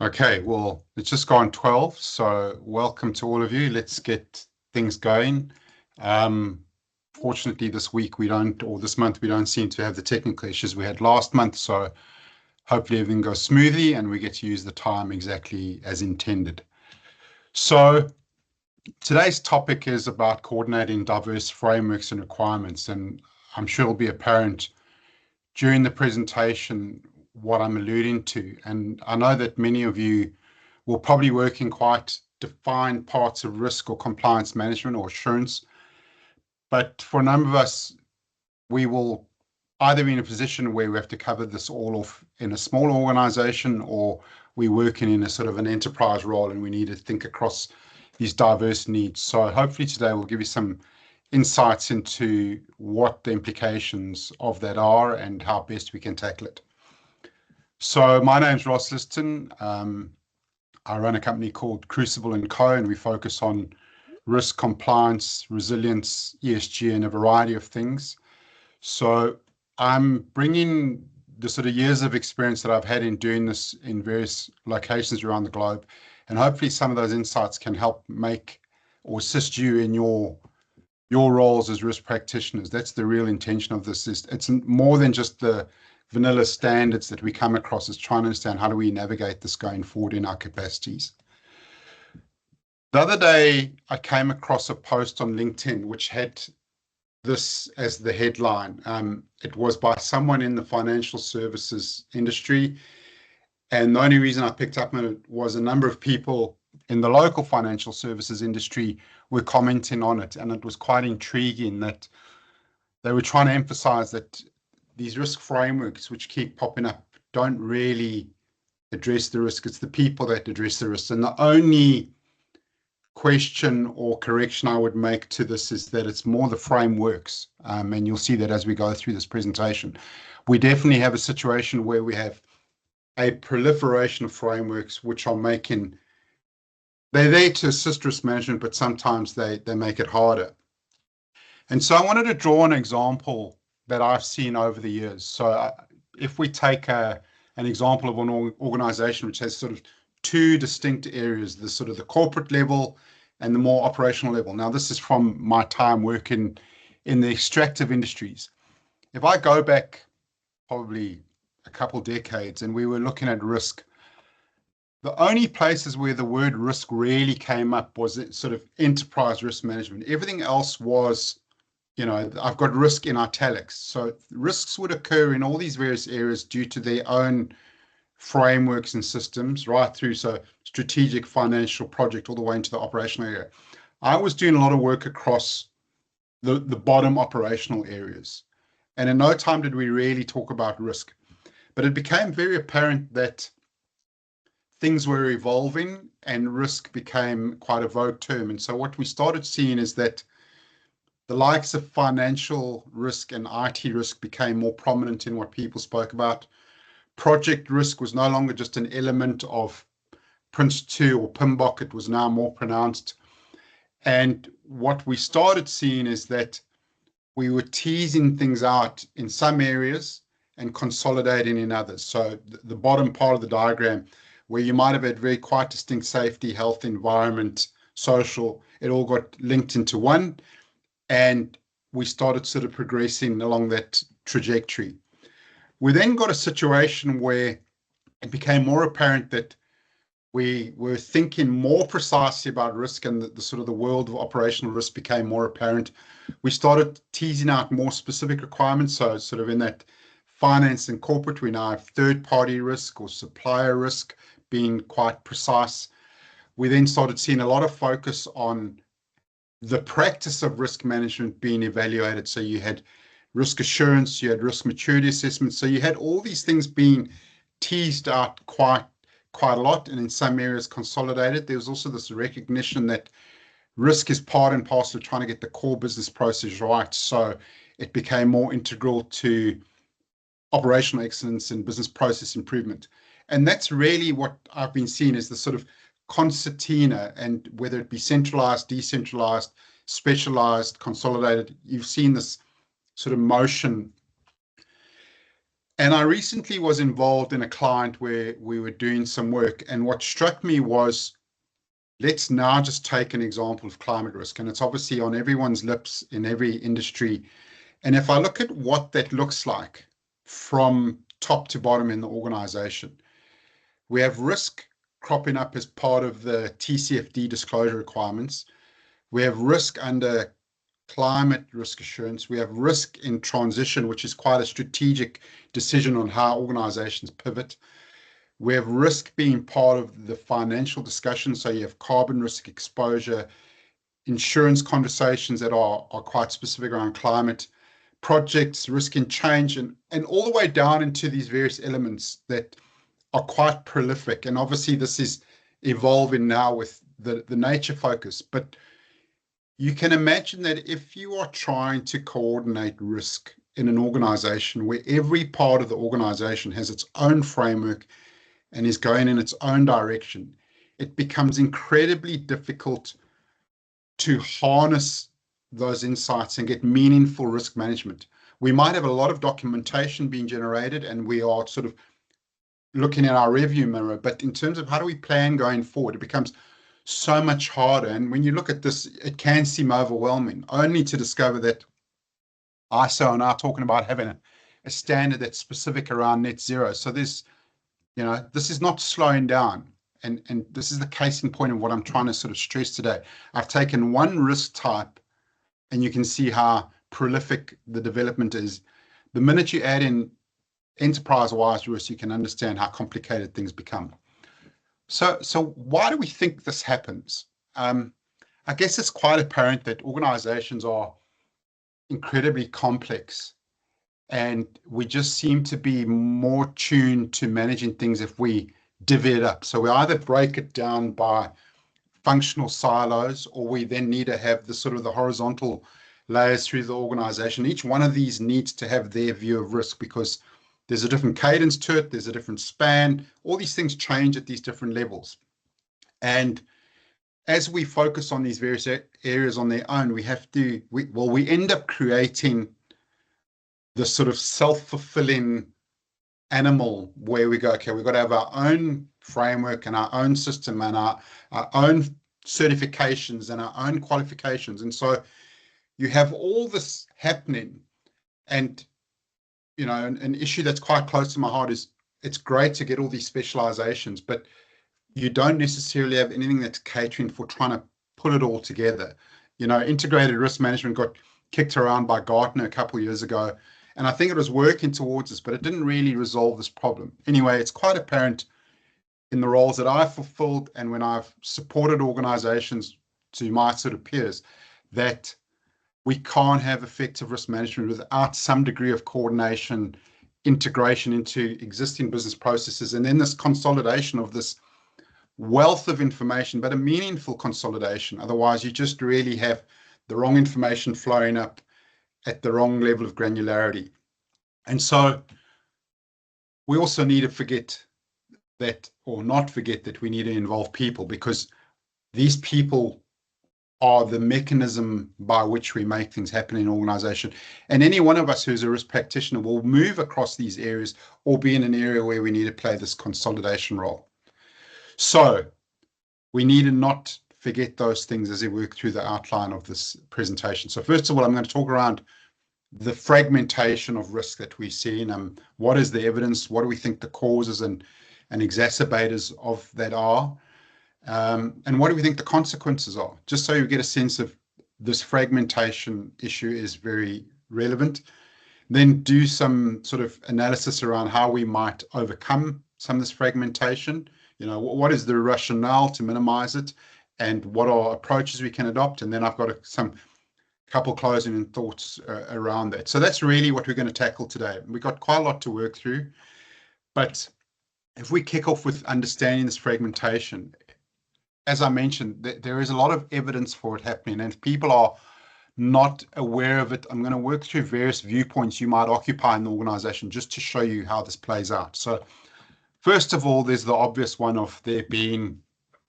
Okay, well, it's just gone 12, so welcome to all of you. Let's get things going. Fortunately, this week this month we don't seem to have the technical issues we had last month, so hopefully everything goes smoothly and we get to use the time exactly as intended. So today's topic is about coordinating diverse frameworks and requirements, and I'm sure it'll be apparent during the presentation what I'm alluding to. And I know that many of you will probably work in quite defined parts of risk or compliance management or assurance. But for a number of us, we will either be in a position where we have to cover this all off in a small organization, or we work in a sort of an enterprise role and we need to think across these diverse needs. So hopefully today we'll give you some insights into what the implications of that are and how best we can tackle it. So my name's Ross Liston. I run a company called Crucible & Co, and we focus on risk, compliance, resilience, ESG, and a variety of things. So I'm bringing the sort of years of experience that I've had in doing this in various locations around the globe, and hopefully some of those insights can help make or assist you in your roles as risk practitioners. That's the real intention of this. It's more than just the vanilla standards that we come across. Is trying to understand how do we navigate this going forward in our capacities. The other day, I came across a post on LinkedIn which had this as the headline. It was by someone in the financial services industry, and the only reason I picked up on it was a number of people in the local financial services industry were commenting on it, and it was quite intriguing that they were trying to emphasize that these risk frameworks which keep popping up don't really address the risk. It's the people that address the risk. And the only question or correction I would make to this is that it's more the frameworks. And you'll see that as we go through this presentation. We definitely have a situation where we have a proliferation of frameworks which are they're there to assist risk management, but sometimes they make it harder. And so I wanted to draw an example that I've seen over the years. So if we take an example of an organization which has sort of two distinct areas, the sort of the corporate level and the more operational level. Now, this is from my time working in the extractive industries. If I go back probably a couple decades and we were looking at risk, the only places where the word risk really came up was sort of enterprise risk management. Everything else was, I've got risk in italics. So risks would occur in all these various areas due to their own frameworks and systems, right through strategic, financial, project, all the way into the operational area. I was doing a lot of work across the bottom operational areas. And in no time did we really talk about risk. But it became very apparent that things were evolving and risk became quite a vogue term. And so what we started seeing is that the likes of financial risk and IT risk became more prominent in what people spoke about. Project risk was no longer just an element of Prince2 or PMBOK. It was now more pronounced. And what we started seeing is that we were teasing things out in some areas and consolidating in others. So the bottom part of the diagram, where you might have had very quite distinct safety, health, environment, social, it all got linked into one. And we started sort of progressing along that trajectory. We then got a situation where it became more apparent that we were thinking more precisely about risk, and the sort of the world of operational risk became more apparent. We started teasing out more specific requirements. So sort of in that finance and corporate, we now have third-party risk or supplier risk being quite precise. We then started seeing a lot of focus on the practice of risk management being evaluated. So you had risk assurance, you had risk maturity assessment. So you had all these things being teased out quite a lot, and in some areas consolidated. There was also this recognition that risk is part and parcel of trying to get the core business process right. So it became more integral to operational excellence and business process improvement. And that's really what I've been seeing as the sort of concertina, and whether it be centralized, decentralized, specialized, consolidated, you've seen this sort of motion. And I recently was involved in a client where we were doing some work. And what struck me was, let's now just take an example of climate risk. And it's obviously on everyone's lips in every industry. And if I look at what that looks like from top to bottom in the organization, we have risk cropping up as part of the TCFD disclosure requirements. We have risk under climate risk assurance. We have risk in transition, which is quite a strategic decision on how organizations pivot. We have risk being part of the financial discussion. So you have carbon risk exposure, insurance conversations that are quite specific around climate, projects, risk and change, and all the way down into these various elements that are quite prolific. And obviously this is evolving now with the nature focus. But you can imagine that if you are trying to coordinate risk in an organization where every part of the organization has its own framework and is going in its own direction, it becomes incredibly difficult to harness those insights and get meaningful risk management. We might have a lot of documentation being generated and we are sort of looking at our review mirror, but in terms of how do we plan going forward, it becomes so much harder. And when you look at this, it can seem overwhelming, only to discover that ISO are now talking about having a standard that's specific around net zero. So there's, this is not slowing down. And this is the case in point of what I'm trying to sort of stress today. I've taken one risk type and you can see how prolific the development is. The minute you add in enterprise-wise risk, you can understand how complicated things become. So why do we think this happens? I guess it's quite apparent that organizations are incredibly complex and we just seem to be more tuned to managing things if we divvy it up. So we either break it down by functional silos or we then need to have the sort of the horizontal layers through the organization. Each one of these needs to have their view of risk because there's a different cadence to it. There's a different span. All these things change at these different levels. And as we focus on these various areas on their own, we end up creating this sort of self-fulfilling animal where we go, okay, we've got to have our own framework and our own system and our own certifications and our own qualifications. And so you have all this happening. And an issue that's quite close to my heart is it's great to get all these specializations, but you don't necessarily have anything that's catering for trying to put it all together. Integrated risk management got kicked around by Gartner a couple of years ago, and I think it was working towards this, but it didn't really resolve this problem. Anyway, it's quite apparent in the roles that I've fulfilled and when I've supported organizations to my sort of peers that we can't have effective risk management without some degree of coordination, integration into existing business processes, and then this consolidation of this wealth of information, but a meaningful consolidation. Otherwise, you just really have the wrong information flowing up at the wrong level of granularity. And so we also need to forget that, or not forget that we need to involve people, because these people are the mechanism by which we make things happen in an organization. And any one of us who's a risk practitioner will move across these areas or be in an area where we need to play this consolidation role. So we need to not forget those things as we work through the outline of this presentation. So first of all, I'm going to talk around the fragmentation of risk that we see, and what is the evidence, what do we think the causes and exacerbators of that are, and what do we think the consequences are, just so you get a sense of this fragmentation issue is very relevant. Then do some sort of analysis around how we might overcome some of this fragmentation. What is the rationale to minimize it, and what are approaches we can adopt? And then I've got some couple closing thoughts around that. So that's really what we're going to tackle today. We've got quite a lot to work through, but if we kick off with understanding this fragmentation, as I mentioned, there is a lot of evidence for it happening, and if people are not aware of it, I'm going to work through various viewpoints you might occupy in the organization just to show you how this plays out. So first of all, there's the obvious one of there being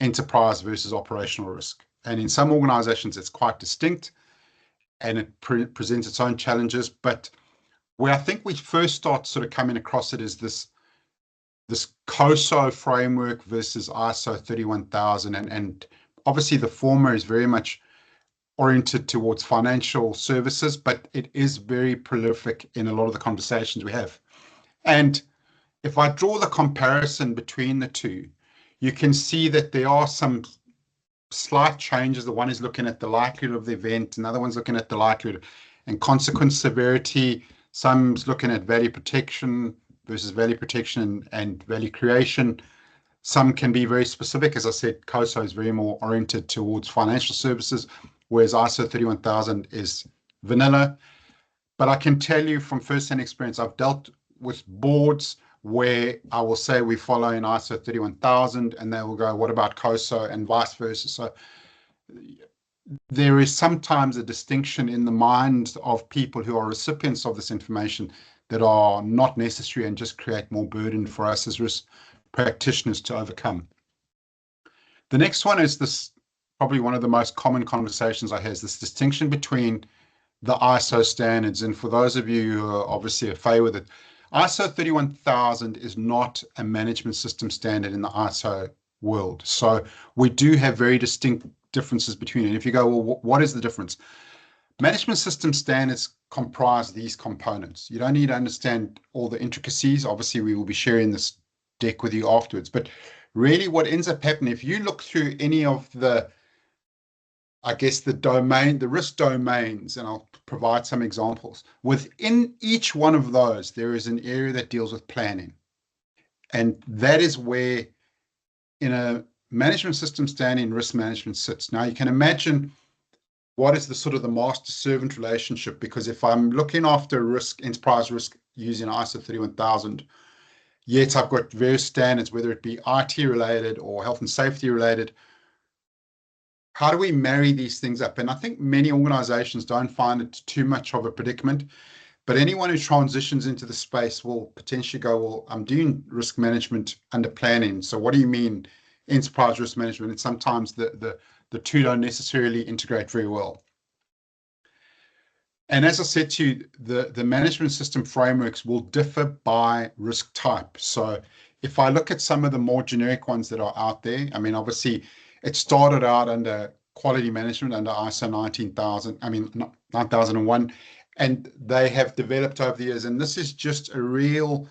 enterprise versus operational risk. And in some organizations, it's quite distinct and it presents its own challenges. But where I think we first start sort of coming across it is this COSO framework versus ISO 31000. And obviously the former is very much oriented towards financial services, but it is very prolific in a lot of the conversations we have. And if I draw the comparison between the two, you can see that there are some slight changes. The one is looking at the likelihood of the event, another one's looking at the likelihood and consequence severity. Some's looking at value protection versus value protection and value creation. Some can be very specific. As I said, COSO is very more oriented towards financial services, whereas ISO 31000 is vanilla. But I can tell you from first-hand experience, I've dealt with boards where I will say we follow in ISO 31000 and they will go, what about COSO, and vice versa. So there is sometimes a distinction in the minds of people who are recipients of this information that are not necessary and just create more burden for us as risk practitioners to overcome. The next one is this, probably one of the most common conversations I have, is this distinction between the ISO standards. And for those of you who are obviously familiar with it, ISO 31000 is not a management system standard in the ISO world. So we do have very distinct differences between it. And if you go, well, what is the difference? Management system standards comprise these components. You don't need to understand all the intricacies. Obviously, we will be sharing this deck with you afterwards. But really what ends up happening, if you look through any of the, I guess, the risk domains, and I'll provide some examples. Within each one of those, there is an area that deals with planning. And that is where in a management system standing risk management sits. Now you can imagine what is the sort of the master-servant relationship, because if I'm looking after risk, enterprise risk using ISO 31000, yet I've got various standards, whether it be IT related or health and safety related. How do we marry these things up? And I think many organizations don't find it too much of a predicament, but anyone who transitions into the space will potentially go, well, I'm doing risk management under planning. So what do you mean enterprise risk management? And sometimes the two don't necessarily integrate very well. And as I said to you, the management system frameworks will differ by risk type. So if I look at some of the more generic ones that are out there, I mean, obviously it started out under quality management under ISO 9001, and they have developed over the years. And this is just a real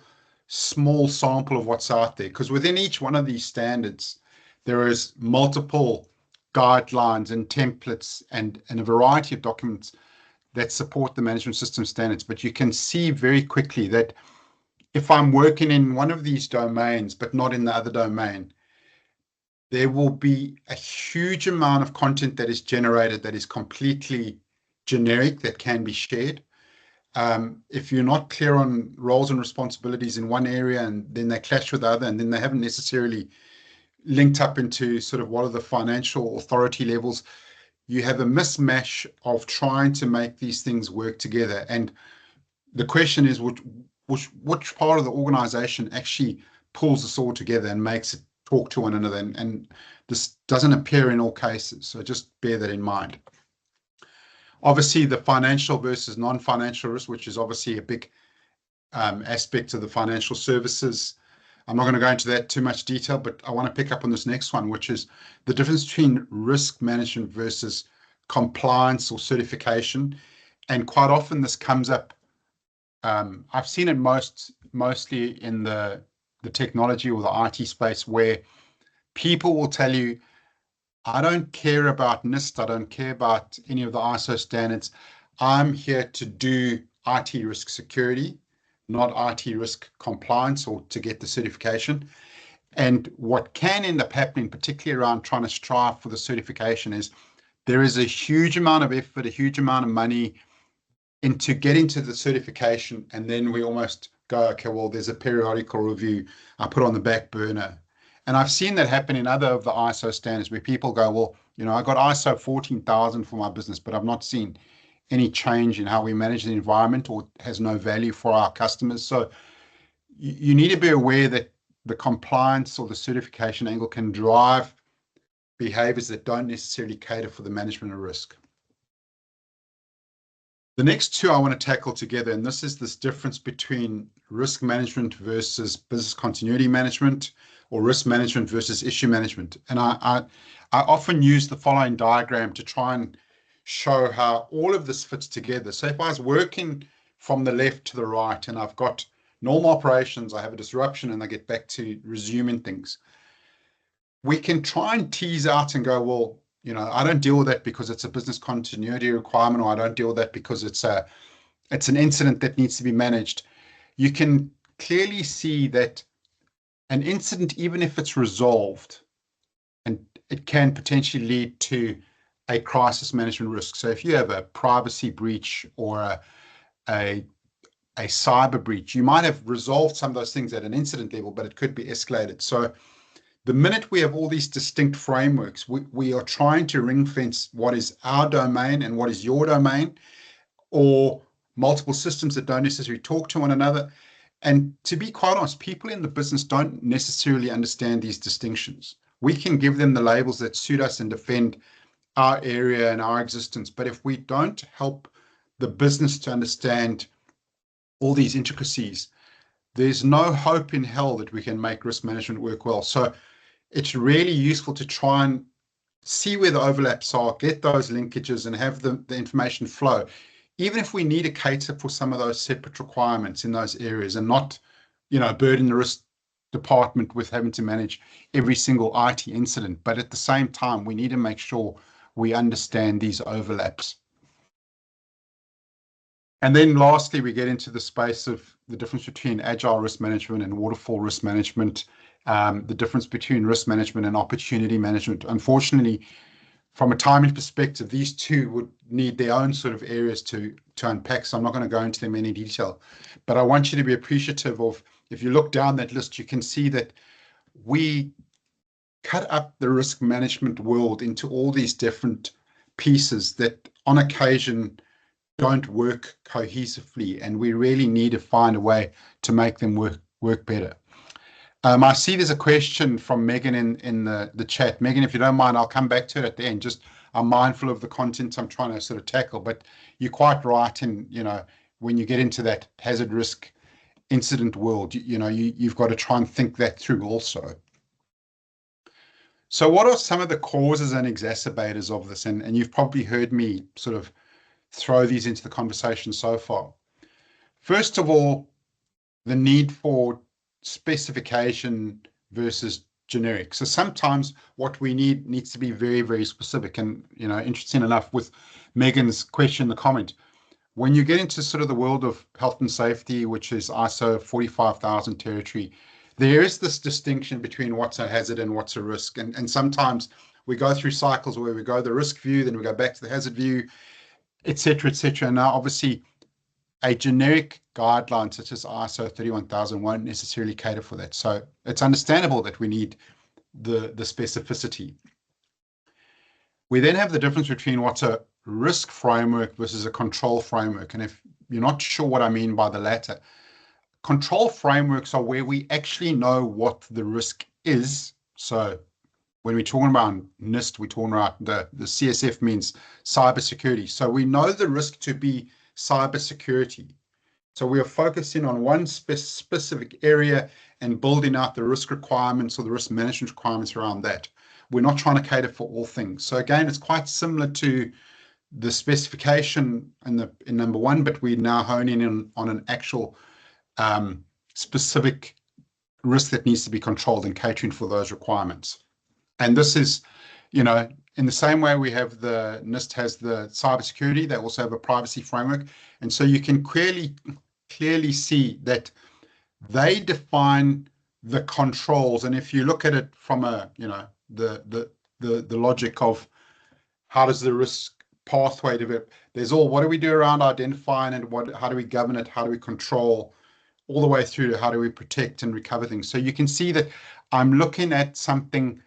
small sample of what's out there, because within each one of these standards, there is multiple guidelines and templates and a variety of documents that support the management system standards. But you can see very quickly that if I'm working in one of these domains, but not in the other domain, there will be a huge amount of content that is generated that is completely generic, that can be shared. If you're not clear on roles and responsibilities in one area and then they clash with the other, and then they haven't necessarily linked up into sort of what are the financial authority levels, you have a mismatch of trying to make these things work together. And the question is, which part of the organization actually pulls this all together and makes it talk to one another? And this doesn't appear in all cases. So just bear that in mind. Obviously, the financial versus non-financial risk, which is obviously a big aspect of the financial services. I'm not going to go into that too much detail, but I want to pick up on this next one, which is the difference between risk management versus compliance or certification. And quite often this comes up, I've seen it mostly in the technology or the IT space, where people will tell you, I don't care about NIST, I don't care about any of the ISO standards. I'm here to do IT risk security, not IT risk compliance or to get the certification. And what can end up happening, particularly around trying to strive for the certification, is there is a huge amount of effort, a huge amount of money into getting to the certification. And then we almost go, okay, well, there's a periodical review I put on the back burner. And I've seen that happen in other of the ISO standards where people go, well, you know, I got ISO 14,000 for my business, but I've not seen any change in how we manage the environment, or has no value for our customers. So you need to be aware that the compliance or the certification angle can drive behaviors that don't necessarily cater for the management of risk. The next two I want to tackle together, and this is this difference between risk management versus business continuity management, or risk management versus issue management. And I often use the following diagram to try and show how all of this fits together. So if I was working from the left to the right and I've got normal operations, I have a disruption and I get back to resuming things, we can try and tease out and go, well, I don't deal with that because it's a business continuity requirement, or I don't deal with that because it's an incident that needs to be managed. You can clearly see that an incident, even if it's resolved, and it can potentially lead to a crisis management risk. So if you have a privacy breach or a cyber breach, you might have resolved some of those things at an incident level, but it could be escalated. So the minute we have all these distinct frameworks, we are trying to ring fence what is our domain and what is your domain, or multiple systems that don't necessarily talk to one another. And to be quite honest, people in the business don't necessarily understand these distinctions. We can give them the labels that suit us and defend our area and our existence. But if we don't help the business to understand all these intricacies, there's no hope in hell that we can make risk management work well. So it's really useful to try and see where the overlaps are, get those linkages, and have the information flow. Even if we need to cater for some of those separate requirements in those areas and not, burden the risk department with having to manage every single IT incident. But at the same time, we need to make sure we understand these overlaps. And then lastly, we get into the space of the difference between agile risk management and waterfall risk management, the difference between risk management and opportunity management. Unfortunately, from a timing perspective, these two would need their own sort of areas to unpack. So I'm not going to go into them in any detail, but I want you to be appreciative of, if you look down that list, you can see that we cut up the risk management world into all these different pieces that on occasion don't work cohesively, and we really need to find a way to make them work better. I see there's a question from Megan in the chat. Megan, if you don't mind, I'll come back to it at the end. Just I'm mindful of the content I'm trying to sort of tackle, but you're quite right in, when you get into that hazard risk incident world, you've got to try and think that through also. So what are some of the causes and exacerbators of this? And you've probably heard me sort of throw these into the conversation so far. First of all, the need for specification versus generic. So sometimes what we need needs to be very, very specific. And, interesting enough, with Megan's question, the comment, when you get into sort of the world of health and safety, which is ISO 45,000 territory, there is this distinction between what's a hazard and what's a risk. And sometimes we go through cycles where we go the risk view, then we go back to the hazard view, et cetera, et cetera. And now, obviously, a generic guideline such as ISO 31,000 won't necessarily cater for that. So it's understandable that we need the specificity. We then have the difference between what's a risk framework versus a control framework. And if you're not sure what I mean by the latter, control frameworks are where we actually know what the risk is. So when we're talking about NIST, we're talking about the CSF means cybersecurity. So we know the risk to be cybersecurity. So we are focusing on one specific area and building out the risk requirements or the risk management requirements around that. We're not trying to cater for all things. So again, it's quite similar to the specification in number one, but we're now honing in on an actual specific risk that needs to be controlled and catering for those requirements. And this is, in the same way we have the NIST has the cybersecurity, they also have a privacy framework. And so you can clearly see that they define the controls. And if you look at it from the logic of how does the risk pathway develop, there's all, what do we do around identifying and how do we govern it, how do we control, all the way through to how do we protect and recover things. So you can see that I'm looking at something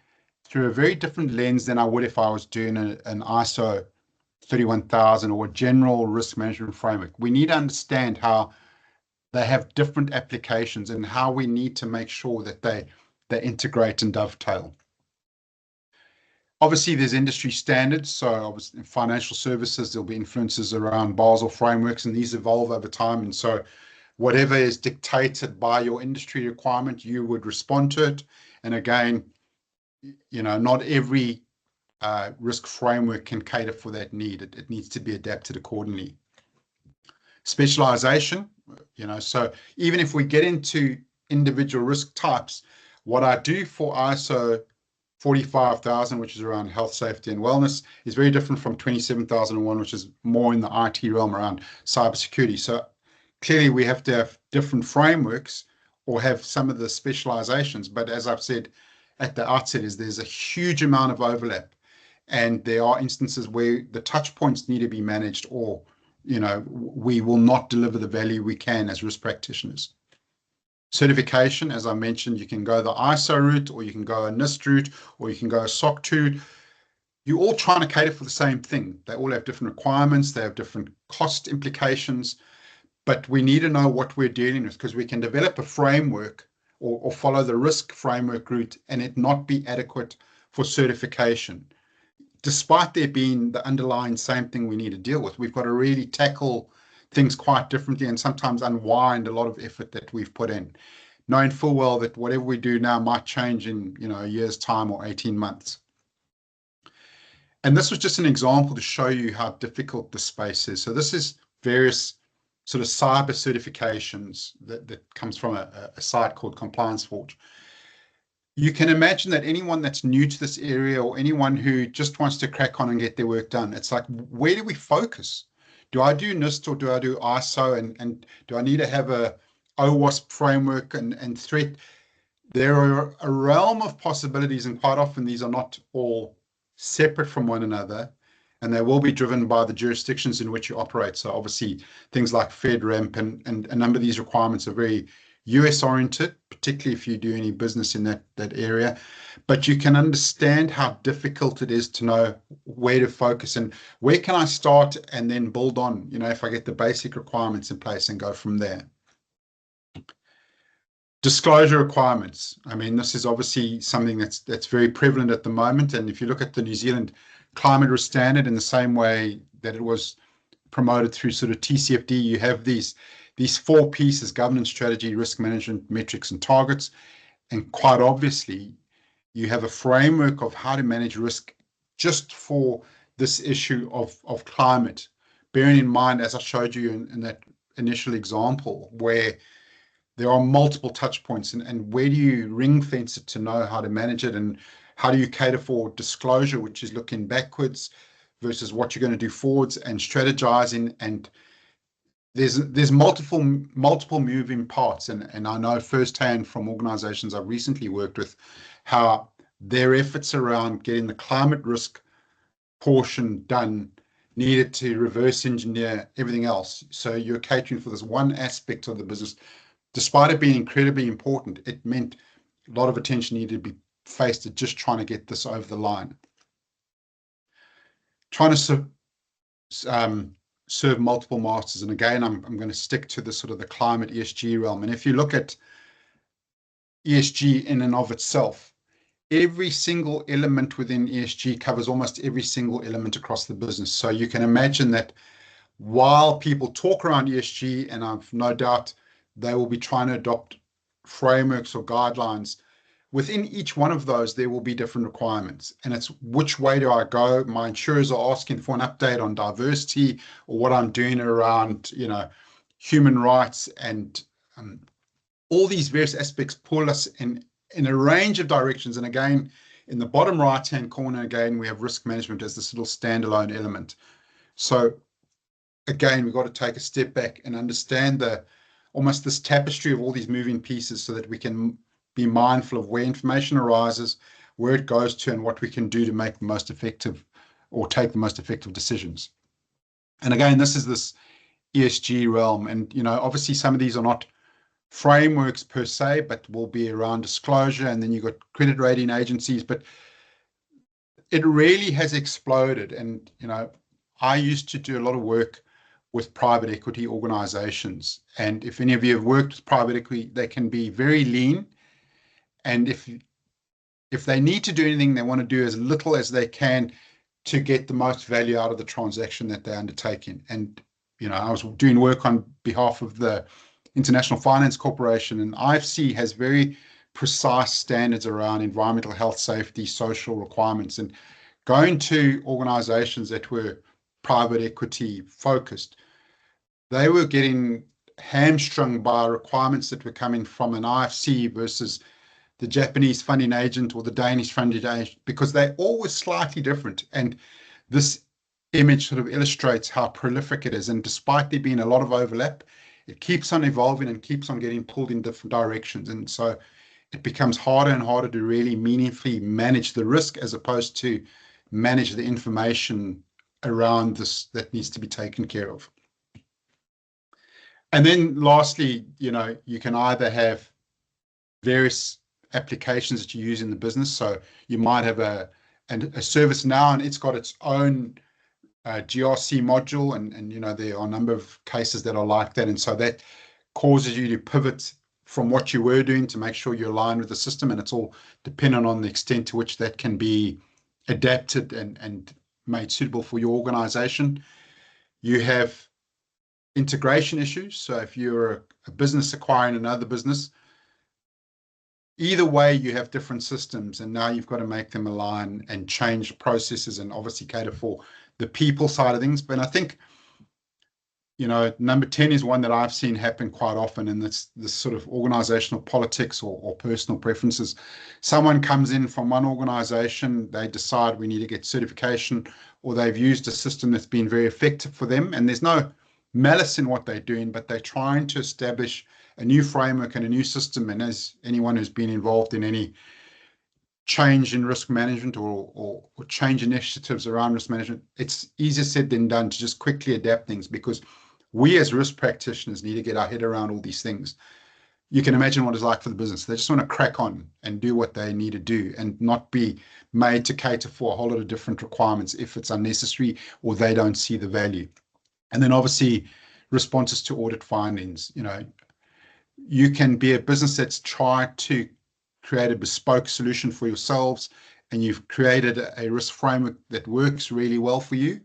through a very different lens than I would if I was doing an ISO 31,000 or a general risk management framework. We need to understand how they have different applications and how we need to make sure that they integrate and dovetail. Obviously, there's industry standards. So obviously in financial services, there'll be influences around Basel frameworks, and these evolve over time. And so whatever is dictated by your industry requirement, you would respond to it. And again, not every risk framework can cater for that need. It needs to be adapted accordingly. Specialization, so even if we get into individual risk types, what I do for ISO 45,000, which is around health, safety, and wellness, is very different from 27,001, which is more in the IT realm around cybersecurity. So clearly, we have to have different frameworks or have some of the specializations. But as I've said at the outset, there's a huge amount of overlap, and there are instances where the touch points need to be managed, or we will not deliver the value we can as risk practitioners. Certification, as I mentioned, you can go the ISO route, or you can go a NIST route, or you can go a SOC 2. You're all trying to cater for the same thing. They all have different requirements. They have different cost implications. But we need to know what we're dealing with, because we can develop a framework or follow the risk framework route and it not be adequate for certification. Despite there being the underlying same thing we need to deal with, we've got to really tackle things quite differently and sometimes unwind a lot of effort that we've put in, knowing full well that whatever we do now might change in a year's time or 18 months. And this was just an example to show you how difficult the space is. So this is various sort of cyber certifications that comes from a site called Compliance Forge. You can imagine that anyone that's new to this area, or anyone who just wants to crack on and get their work done, it's like, where do we focus? Do I do NIST or do I do ISO? And do I need to have a OWASP framework and threat? There are a realm of possibilities, and quite often these are not all separate from one another, and they will be driven by the jurisdictions in which you operate. So obviously things like FedRAMP and a number of these requirements are very US oriented, particularly if you do any business in that area. But you can understand how difficult it is to know where to focus and where can I start and then build on, if I get the basic requirements in place and go from there. Disclosure requirements. I mean, this is obviously something that's very prevalent at the moment. And if you look at the New Zealand Climate Risk Standard, in the same way that it was promoted through sort of TCFD, you have these 4 pieces: governance, strategy, risk management, metrics, and targets. And quite obviously, you have a framework of how to manage risk just for this issue of climate, bearing in mind, as I showed you in that initial example, where there are multiple touch points, and where do you ring fence it to know how to manage it, and how do you cater for disclosure, which is looking backwards versus what you're going to do forwards, and strategizing. And there's multiple moving parts, and I know firsthand from organizations I've recently worked with how their efforts around getting the climate risk portion done needed to reverse engineer everything else. So you're catering for this one aspect of the business. Despite it being incredibly important, it meant a lot of attention needed to be faced at just trying to get this over the line. Trying to serve multiple masters. And again, I'm going to stick to the sort of the climate ESG realm. And if you look at ESG in and of itself, every single element within ESG covers almost every single element across the business. So you can imagine that while people talk around ESG, and I've no doubt they will be trying to adopt frameworks or guidelines, within each one of those, there will be different requirements. And it's which way do I go? My insurers are asking for an update on diversity, or what I'm doing around, human rights, and all these various aspects pull us in a range of directions. And again, in the bottom right-hand corner, again, we have risk management as this little standalone element. So again, we've got to take a step back and understand almost this tapestry of all these moving pieces, so that we can be mindful of where information arises, where it goes to, and what we can do to make the most effective, or take the most effective decisions. And again, this is this ESG realm. And, obviously some of these are not frameworks per se, but will be around disclosure. And then you've got credit rating agencies, but it really has exploded. And, I used to do a lot of work with private equity organizations. And if any of you have worked with private equity, they can be very lean. And if if they need to do anything, they want to do as little as they can to get the most value out of the transaction that they're undertaking. And, I was doing work on behalf of the International Finance Corporation, and IFC has very precise standards around environmental health, safety, social requirements. And going to organizations that were private equity focused, they were getting hamstrung by requirements that were coming from an IFC versus the Japanese funding agent or the Danish funding agent, because they're always slightly different. And this image sort of illustrates how prolific it is. And despite there being a lot of overlap, it keeps on evolving and keeps on getting pulled in different directions. And so it becomes harder and harder to really meaningfully manage the risk as opposed to manage the information around this that needs to be taken care of. And then lastly, you can either have various applications that you use in the business. So you might have a service now, and it's got its own GRC module, and there are a number of cases that are like that, and so that causes you to pivot from what you were doing to make sure you're aligned with the system, and it's all dependent on the extent to which that can be adapted and made suitable for your organization. You have integration issues. So if you're a business acquiring another business, either way, you have different systems, and now you've got to make them align and change processes and obviously cater for the people side of things. But I think, number 10 is one that I've seen happen quite often, and it's this sort of organizational politics or personal preferences. Someone comes in from one organization, they decide we need to get certification, or they've used a system that's been very effective for them, and there's no malice in what they're doing, but they're trying to establish a new framework and a new system. And as anyone who's been involved in any change in risk management or change initiatives around risk management, it's easier said than done to just quickly adapt things, because we as risk practitioners need to get our head around all these things. You can imagine what it's like for the business. They just want to crack on and do what they need to do and not be made to cater for a whole lot of different requirements if it's unnecessary or they don't see the value. And then obviously responses to audit findings. You can be a business that's tried to create a bespoke solution for yourselves, and you've created a risk framework that works really well for you.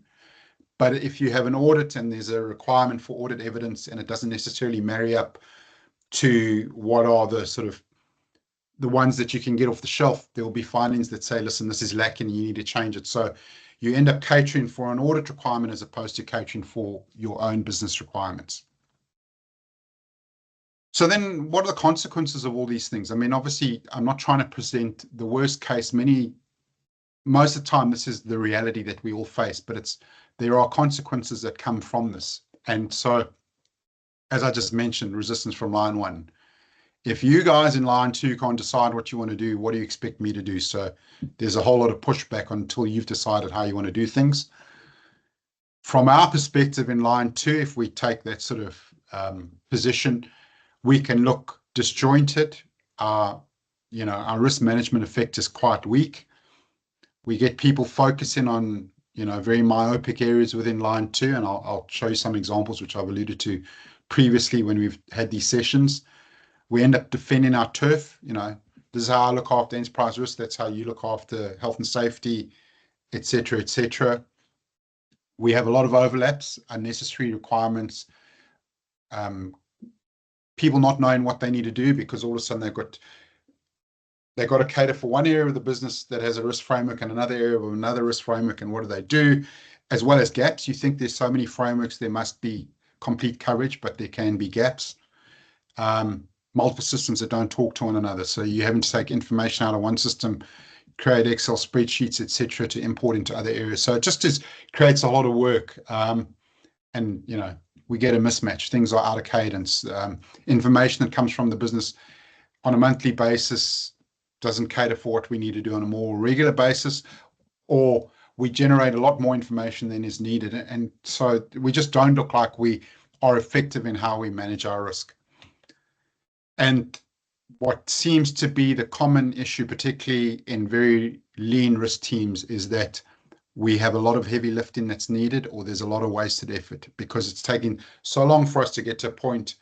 But if you have an audit and there's a requirement for audit evidence and it doesn't necessarily marry up to what are the sort of the ones that you can get off the shelf, there will be findings that say, listen, this is lacking, you need to change it. So you end up catering for an audit requirement as opposed to catering for your own business requirements. So then what are the consequences of all these things? I mean, obviously, I'm not trying to present the worst case. Most of the time, this is the reality that we all face, but there are consequences that come from this. And so, as I just mentioned, resistance from line 1. If you guys in line 2 can't decide what you want to do, what do you expect me to do? So there's a whole lot of pushback until you've decided how you want to do things. From our perspective in line 2, if we take that sort of position, we can look disjointed. Our risk management effect is quite weak. We get people focusing on, very myopic areas within line 2, and I'll show you some examples which I've alluded to previously when we've had these sessions. We end up defending our turf. This is how I look after enterprise risk. That's how you look after health and safety, et cetera, et cetera. We have a lot of overlaps, unnecessary requirements, people not knowing what they need to do because all of a sudden they've got to cater for one area of the business that has a risk framework and another area of another risk framework, and what do? As well as gaps. You think there's so many frameworks, there must be complete coverage, but there can be gaps. Multiple systems that don't talk to one another. So you're having to take information out of one system, create Excel spreadsheets, etc., to import into other areas. So it just creates a lot of work. And, we get a mismatch. Things are out of cadence. Information that comes from the business on a monthly basis doesn't cater for what we need to do on a more regular basis, or we generate a lot more information than is needed. And so we just don't look like we are effective in how we manage our risk. And what seems to be the common issue, particularly in very lean risk teams, is that we have a lot of heavy lifting that's needed, or there's a lot of wasted effort because it's taking so long for us to get to a point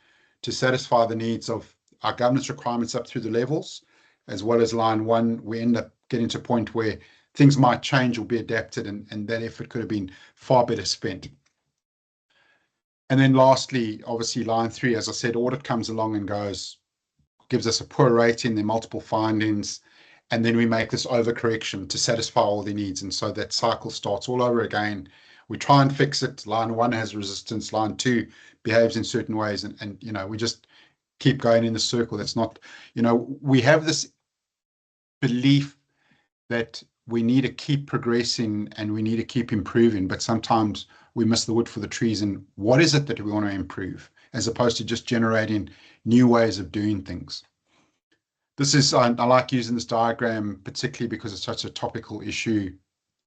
to satisfy the needs of our governance requirements up through the levels, as well as line one, we end up getting to a point where things might change or be adapted, and that effort could have been far better spent. And then lastly, obviously line three, as I said, audit comes along and gives us a poor rating, there are multiple findings, and then we make this overcorrection to satisfy all the needs. And so that cycle starts all over again. We try and fix it. Line one has resistance, line two behaves in certain ways, and we just keep going in the circle. That's not, we have this belief that we need to keep progressing and we need to keep improving, but sometimes we miss the wood for the trees. And what is it that we want to improve, as opposed to just generating new ways of doing things? This is, I like using this diagram, particularly because it's such a topical issue,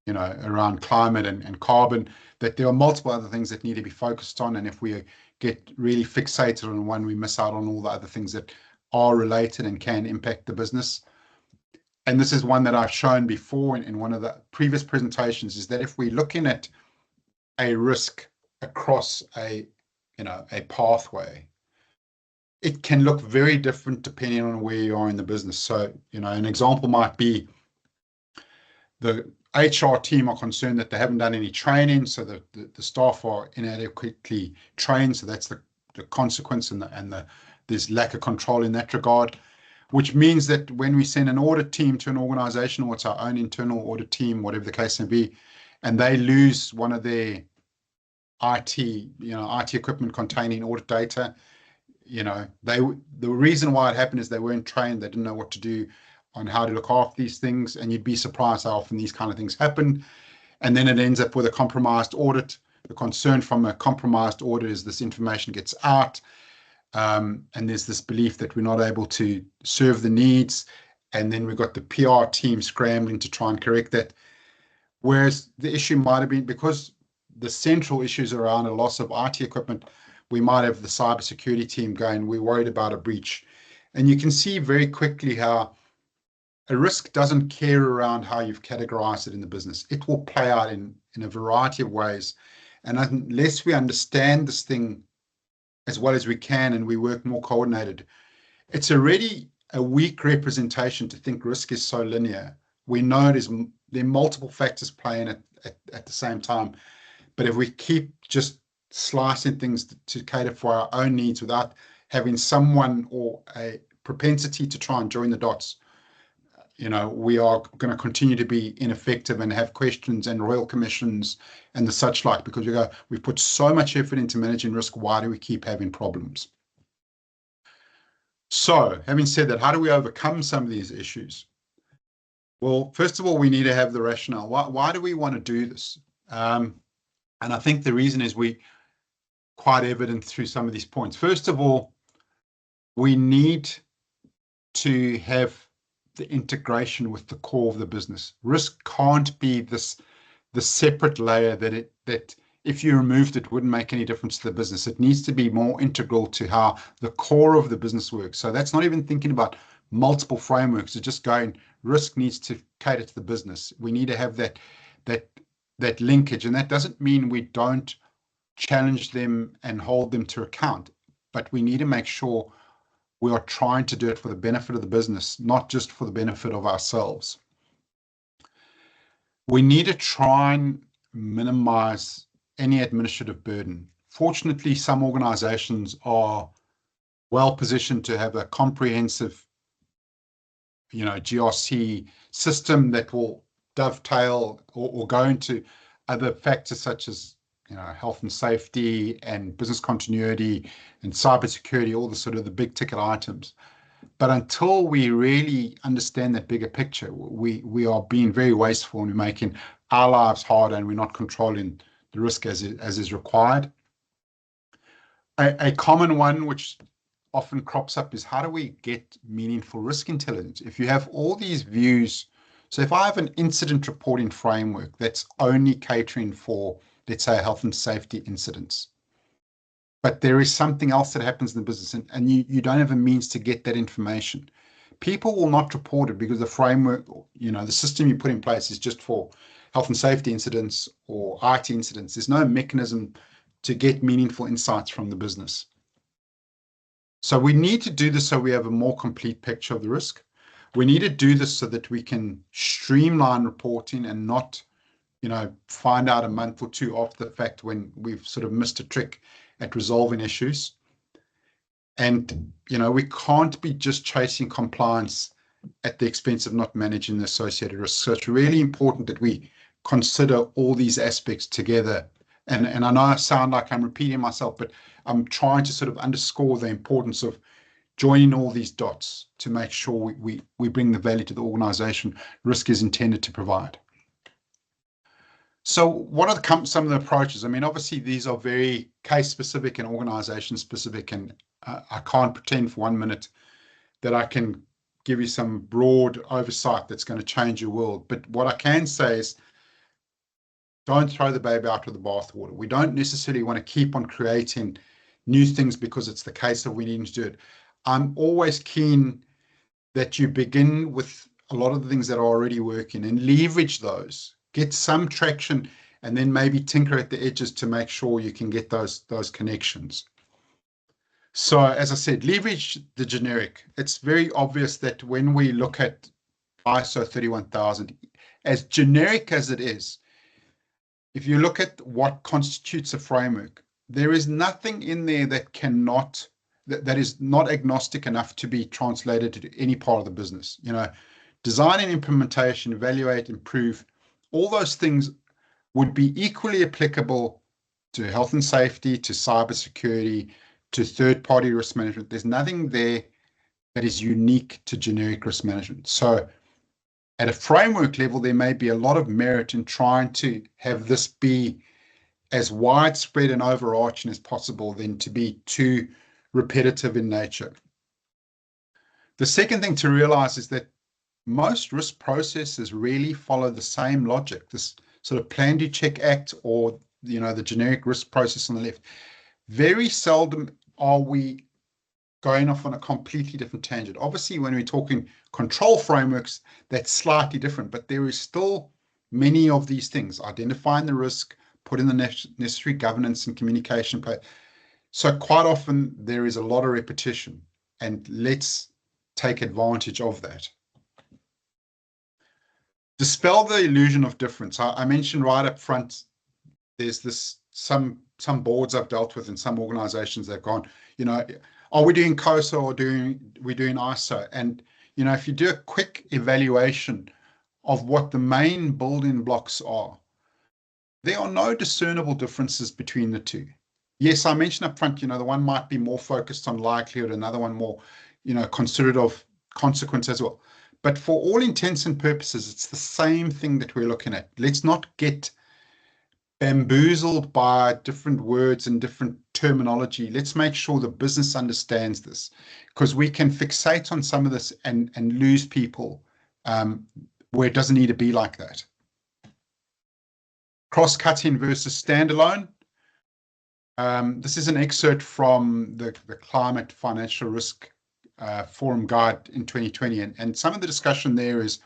around climate and carbon, that there are multiple other things that need to be focused on. And if we get really fixated on one, we miss out on all the other things that are related and can impact the business. And this is one that I've shown before in one of the previous presentations, is that if we're looking at a risk across a pathway, it can look very different depending on where you are in the business. So, an example might be the HR team are concerned that they haven't done any training, so the staff are inadequately trained. So that's the consequence, and there's lack of control in that regard, which means that when we send an audit team to an organization, or it's our own internal audit team, whatever the case may be, and they lose one of their IT equipment containing audit data, the reason why it happened is they weren't trained. They didn't know what to do on how to look after these things. And you'd be surprised how often these kind of things happen. And then it ends up with a compromised audit. The concern from a compromised audit is this information gets out. And there's this belief that we're not able to serve the needs. And then we've got the PR team scrambling to try and correct that. Whereas the issue might have been, because the central issues around a loss of IT equipment, we might have the cybersecurity team going, we're worried about a breach. And you can see very quickly how a risk doesn't care around how you've categorized it in the business. It will play out in a variety of ways. And unless we understand this thing as well as we can, and we work more coordinated, it's already a weak representation to think risk is so linear. We know there are multiple factors playing at the same time. But if we keep just slicing things to cater for our own needs without having someone or a propensity to try and join the dots, we are going to continue to be ineffective and have questions and royal commissions and the such like, because we've put so much effort into managing risk. Why do we keep having problems? So having said that, how do we overcome some of these issues? Well, first of all, we need to have the rationale. Why do we want to do this? And I think the reason is quite evident through some of these points. First of all, we need to have the integration with the core of the business. Risk can't be the separate layer that if you removed it wouldn't make any difference to the business. It needs to be more integral to how the core of the business works. So that's not even thinking about multiple frameworks. It's just going, risk needs to cater to the business. We need to have that linkage, and that doesn't mean we don't challenge them and hold them to account, but we need to make sure we are trying to do it for the benefit of the business, not just for the benefit of ourselves. We need to try and minimize any administrative burden. Fortunately, some organizations are well positioned to have a comprehensive, GRC system that will dovetail or go into other factors such as health and safety and business continuity and cybersecurity, all the sort of the big ticket items. But until we really understand that bigger picture, we are being very wasteful and we're making our lives harder, and we're not controlling the risk as is required. A common one which often crops up is, how do we get meaningful risk intelligence? If you have all these views, so if I have an incident reporting framework that's only catering for, let's say, health and safety incidents, but there is something else that happens in the business, and you don't have a means to get that information, people will not report it because the framework, the system you put in place is just for health and safety incidents or IT incidents. There's no mechanism to get meaningful insights from the business. So we need to do this so we have a more complete picture of the risk. We need to do this so that we can streamline reporting and not, find out a month or two after the fact when we've sort of missed a trick at resolving issues. And, we can't be just chasing compliance at the expense of not managing the associated risks. So it's really important that we consider all these aspects together. And I know I sound like I'm repeating myself, but I'm trying to sort of underscore the importance of joining all these dots to make sure we bring the value to the organization risk is intended to provide. So what are some of the approaches? I mean, obviously, these are very case specific and organization specific, and I can't pretend for 1 minute that I can give you some broad oversight that's going to change your world. But what I can say is don't throw the baby out with the bathwater. We don't necessarily want to keep on creating new things because it's the case of we need to do it. I'm always keen that you begin with a lot of the things that are already working and leverage those, get some traction, and then maybe tinker at the edges to make sure you can get those connections. So as I said, leverage the generic. It's very obvious that when we look at ISO 31000, as generic as it is, if you look at what constitutes a framework, there is nothing in there that is not agnostic enough to be translated to any part of the business. Design and implementation, evaluate, improve, all those things would be equally applicable to health and safety, to cybersecurity, to third-party risk management. There's nothing there that is unique to generic risk management. So at a framework level, there may be a lot of merit in trying to have this be as widespread and overarching as possible than to be too repetitive in nature. The second thing to realize is that most risk processes really follow the same logic, this sort of plan, do, check, act, or the generic risk process on the left. Very seldom are we going off on a completely different tangent. Obviously, when we're talking control frameworks, that's slightly different, but there is still many of these things: identifying the risk, putting the necessary governance and communication play. So quite often there is a lot of repetition, and let's take advantage of that. Dispel the illusion of difference. I mentioned right up front, there's some boards I've dealt with and some organizations that have gone, are we doing COSA or we doing ISO? And, if you do a quick evaluation of what the main building blocks are, there are no discernible differences between the two. Yes, I mentioned up front, the one might be more focused on likelihood, another one more, considerate of consequence as well. But for all intents and purposes, it's the same thing that we're looking at. Let's not get bamboozled by different words and different terminology. Let's make sure the business understands this, because we can fixate on some of this and lose people where it doesn't need to be like that. Cross-cutting versus standalone. This is an excerpt from the Climate Financial Risk Forum Guide in 2020. And some of the discussion there is,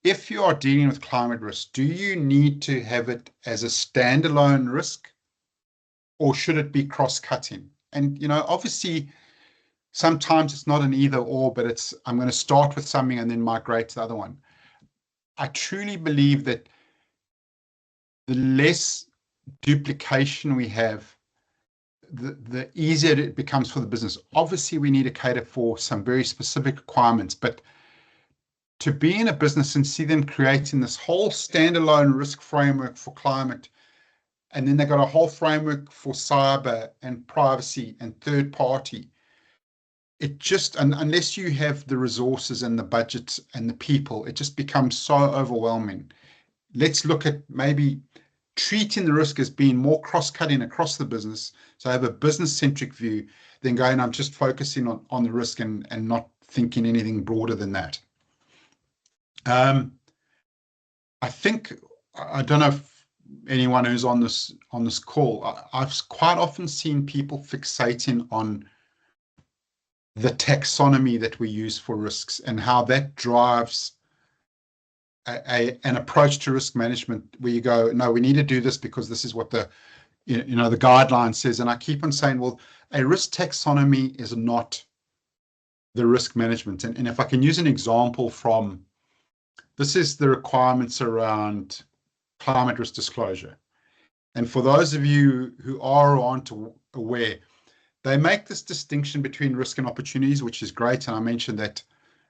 if you are dealing with climate risk, do you need to have it as a standalone risk, or should it be cross-cutting? And, obviously, sometimes it's not an either or, but it's, I'm going to start with something and then migrate to the other one. I truly believe that the less duplication we have, the easier it becomes for the business. Obviously, we need to cater for some very specific requirements, but to be in a business and see them creating this whole standalone risk framework for climate, and then they've got a whole framework for cyber and privacy and third party, it just, unless you have the resources and the budgets and the people, it just becomes so overwhelming. Let's look at maybe treating the risk as being more cross-cutting across the business. So I have a business-centric view, then going, I'm just focusing on the risk and not thinking anything broader than that. I think, I don't know if anyone who's on this call, I've quite often seen people fixating on the taxonomy that we use for risks and how that drives an approach to risk management where you go, no, we need to do this because this is what the the guideline says. And I keep on saying, well, a risk taxonomy is not the risk management. And if I can use an example from, this is the requirements around climate risk disclosure. And for those of you who are or aren't aware, they make this distinction between risk and opportunities, which is great. And I mentioned that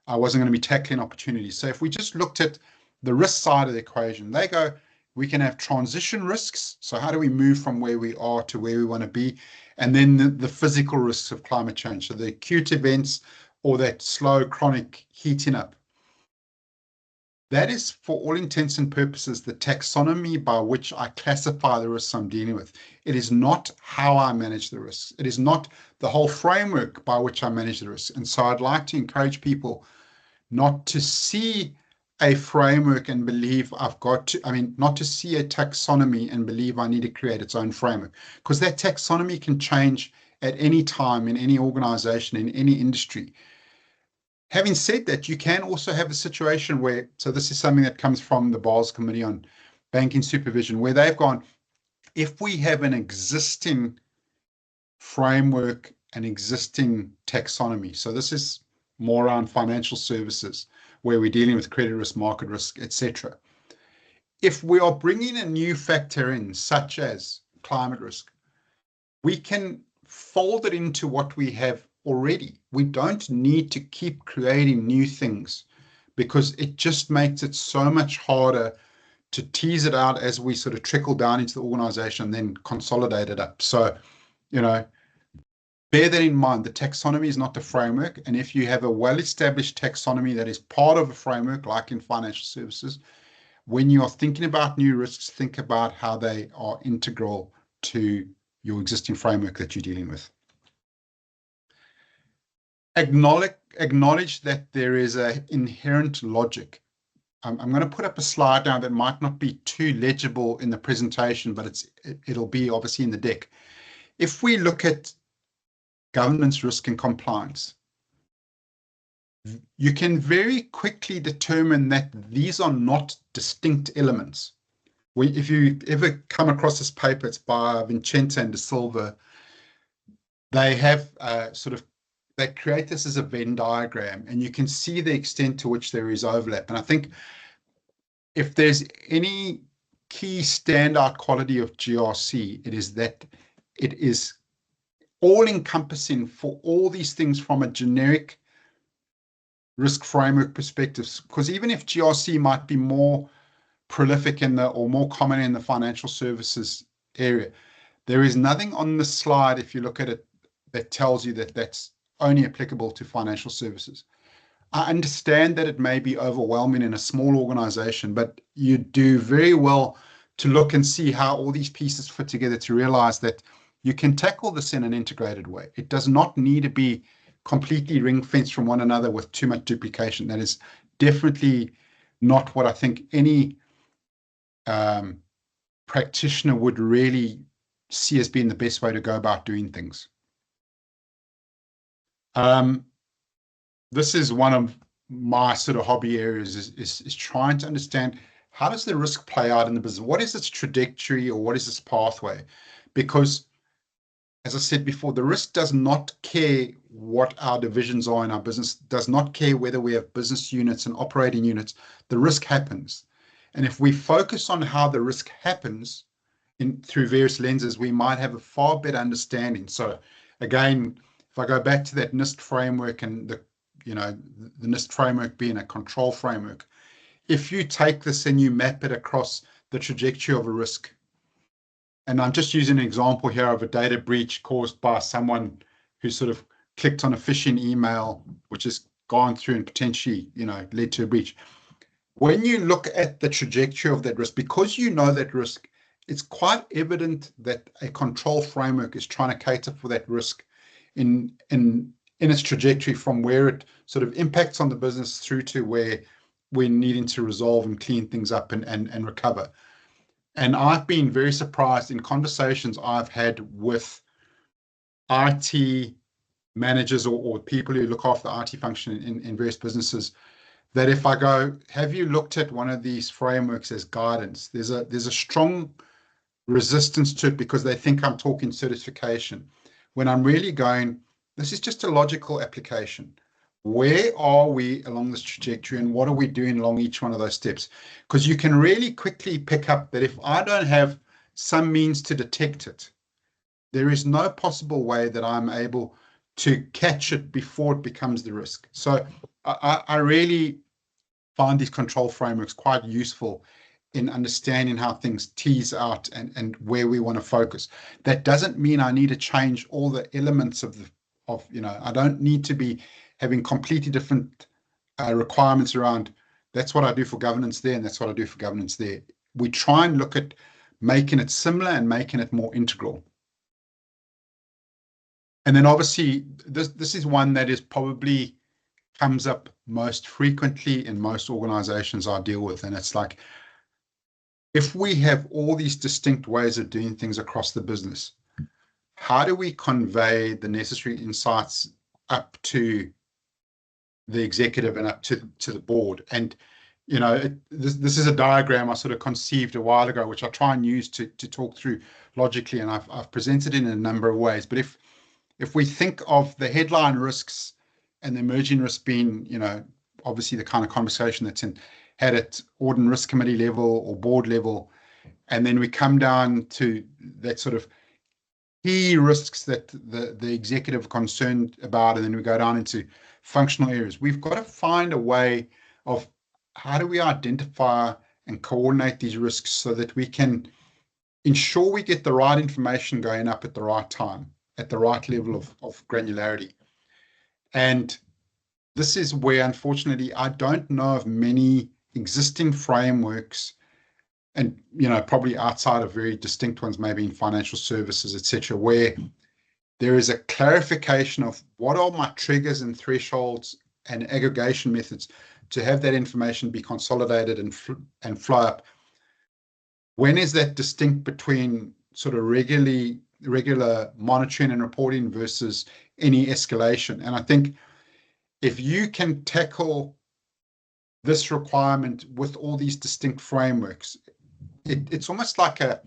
I wasn't going to be tackling opportunities. So if we just looked at the risk side of the equation, they go, we can have transition risks. So how do we move from where we are to where we want to be? And then the physical risks of climate change. So the acute events or that slow chronic heating up. That is, for all intents and purposes, the taxonomy by which I classify the risks I'm dealing with. It is not how I manage the risks. It is not the whole framework by which I manage the risks. And so I'd like to encourage people not to see a framework and believe I've got to, not to see a taxonomy and believe I need to create its own framework, because that taxonomy can change at any time in any organization, in any industry. Having said that, you can also have a situation where, so this is something that comes from the Basel Committee on Banking Supervision, where they've gone, if we have an existing framework, an existing taxonomy, so this is more around financial services, where we're dealing with credit risk, market risk, etc. If we are bringing a new factor in, such as climate risk, we can fold it into what we have already. We don't need to keep creating new things, because it just makes it so much harder to tease it out as we sort of trickle down into the organization and then consolidate it up. So, bear that in mind. The taxonomy is not the framework. And if you have a well-established taxonomy that is part of a framework, like in financial services, when you are thinking about new risks, think about how they are integral to your existing framework that you're dealing with. Acknowledge that there is an inherent logic. I'm going to put up a slide now that might not be too legible in the presentation, but it'll be obviously in the deck. If we look at governance, risk, and compliance, you can very quickly determine that these are not distinct elements. If you ever come across this paper, it's by Vincenza and De Silva. They have they create this as a Venn diagram, and you can see the extent to which there is overlap. And I think if there's any key standout quality of GRC, it is that it is all-encompassing for all these things from a generic risk framework perspective. Because even if GRC might be more prolific or more common in the financial services area, there is nothing on the slide, if you look at it, that tells you that that's only applicable to financial services. I understand that it may be overwhelming in a small organization, but you do very well to look and see how all these pieces fit together to realize that you can tackle this in an integrated way. It does not need to be completely ring-fenced from one another with too much duplication. That is definitely not what I think any practitioner would really see as being the best way to go about doing things. This is one of my sort of hobby areas, is trying to understand, how does the risk play out in the business? What is its trajectory, or what is its pathway? Because, as I said before, the risk does not care what our divisions are in our business, does not care whether we have business units and operating units. The risk happens. And if we focus on how the risk happens through various lenses, we might have a far better understanding. So again, if I go back to that NIST framework, and the NIST framework being a control framework, if you take this and you map it across the trajectory of a risk, and I'm just using an example here of a data breach caused by someone who sort of clicked on a phishing email, which has gone through and potentially, led to a breach. When you look at the trajectory of that risk, because you know that risk, it's quite evident that a control framework is trying to cater for that risk in its trajectory, from where it sort of impacts on the business through to where we're needing to resolve and clean things up and recover. And I've been very surprised in conversations I've had with IT managers or people who look after the IT function in various businesses, that if I go, have you looked at one of these frameworks as guidance? There's a strong resistance to it, because they think I'm talking certification, when I'm really going, this is just a logical application. where are we along this trajectory and what are we doing along each one of those steps? Because you can really quickly pick up that if I don't have some means to detect it, there is no possible way that I'm able to catch it before it becomes the risk. So I really find these control frameworks quite useful in understanding how things tease out and where we want to focus. That doesn't mean I need to change all the elements I don't need to be having completely different requirements around that's what I do for governance there and that's what I do for governance there. We try and look at making it similar and making it more integral. And then obviously this is one that is probably comes up most frequently in most organizations I deal with. And it's like, if we have all these distinct ways of doing things across the business, how do we convey the necessary insights up to the executive and up to the board? And this is a diagram I sort of conceived a while ago, which I try and use to talk through logically, and I've presented it in a number of ways. But if we think of the headline risks and the emerging risk being, obviously the kind of conversation that's had at audit risk committee level or board level, and then we come down to that sort of key risks that the executive are concerned about, and then we go down into functional areas. We've got to find a way of how do we identify and coordinate these risks so that we can ensure we get the right information going up at the right time, at the right level of granularity. And this is where, unfortunately, I don't know of many existing frameworks, and probably outside of very distinct ones, maybe in financial services, etc., where there is a clarification of what are my triggers and thresholds and aggregation methods to have that information be consolidated and flow up. When is that distinct between sort of regular monitoring and reporting versus any escalation? And I think if you can tackle this requirement with all these distinct frameworks, it's almost like a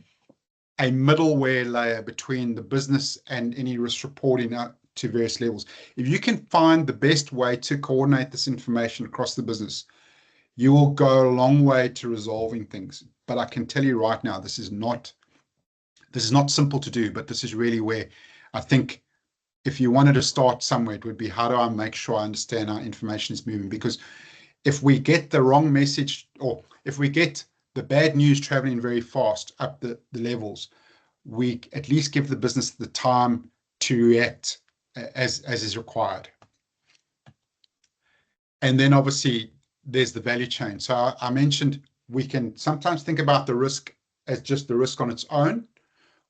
middleware layer between the business and any risk reporting out to various levels. If you can find the best way to coordinate this information across the business, you will go a long way to resolving things. But I can tell you right now, this is not simple to do, but this is really where I think if you wanted to start somewhere, it would be, how do I make sure I understand how information is moving? Because if we get the wrong message, or if we get the bad news traveling very fast up the levels, we at least give the business the time to react as is required. And then obviously there's the value chain. So I mentioned we can sometimes think about the risk as just the risk on its own,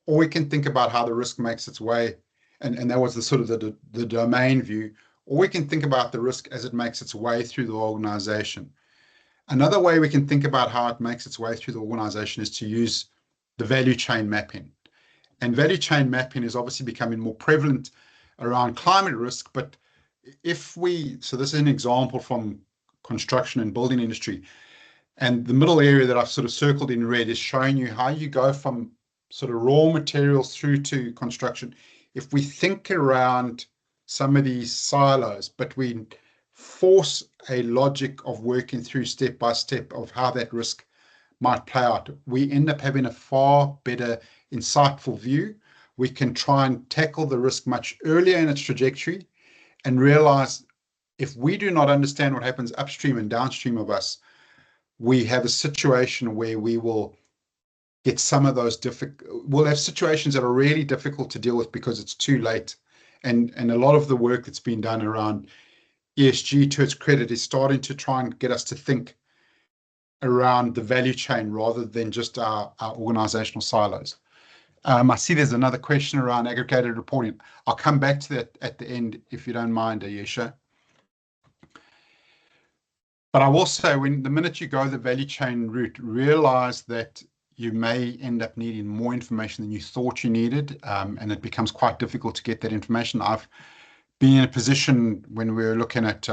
or we can think about how the risk makes its way, and that was the sort of the domain view, or we can think about the risk as it makes its way through the organization. Another way we can think about how it makes its way through the organization is to use the value chain mapping. And value chain mapping is obviously becoming more prevalent around climate risk, but so this is an example from construction and building industry. And the middle area that I've sort of circled in red is showing you how you go from sort of raw materials through to construction. If we think around some of these silos, but we force a logic of working through step by step of how that risk might play out, we end up having a far better, insightful view. We can try and tackle the risk much earlier in its trajectory and realize if we do not understand what happens upstream and downstream of us, we have a situation where we will get some of those we'll have situations that are really difficult to deal with because it's too late. And a lot of the work that's been done around ESG, to its credit, is starting to try and get us to think around the value chain rather than just our organizational silos. I see there's another question around aggregated reporting. I'll come back to that at the end, if you don't mind, Ayesha. But I will say, the minute you go the value chain route, realize that you may end up needing more information than you thought you needed, and it becomes quite difficult to get that information. I've been in a position when we were looking at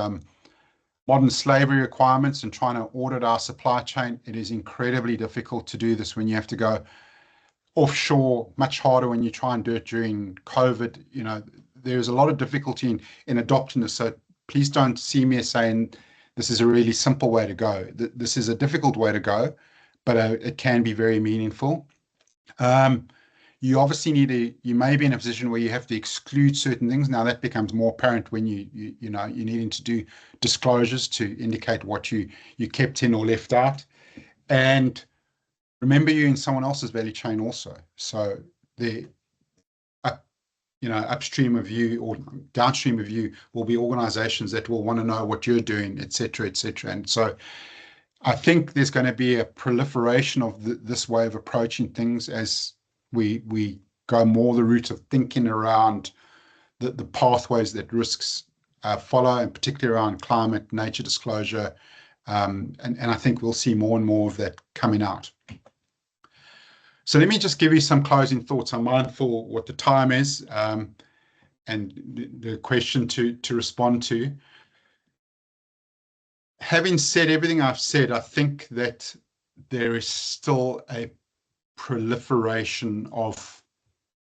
modern slavery requirements and trying to audit our supply chain. It is incredibly difficult to do this when you have to go offshore, much harder when you try and do it during COVID. There's a lot of difficulty in adopting this. So please don't see me as saying this is a really simple way to go. This is a difficult way to go, but it can be very meaningful. You obviously you may be in a position where you have to exclude certain things. Now that becomes more apparent when you're needing to do disclosures to indicate what you kept in or left out. And remember, you're in someone else's value chain also. So upstream of you or downstream of you will be organizations that will want to know what you're doing, et cetera, et cetera. And so I think there's going to be a proliferation of this way of approaching things as we go more the route of thinking around the pathways that risks follow, and particularly around climate, nature disclosure. And I think we'll see more and more of that coming out. So let me just give you some closing thoughts. I'm mindful what the time is and the question to respond to. Having said everything I've said, I think that there is still a proliferation of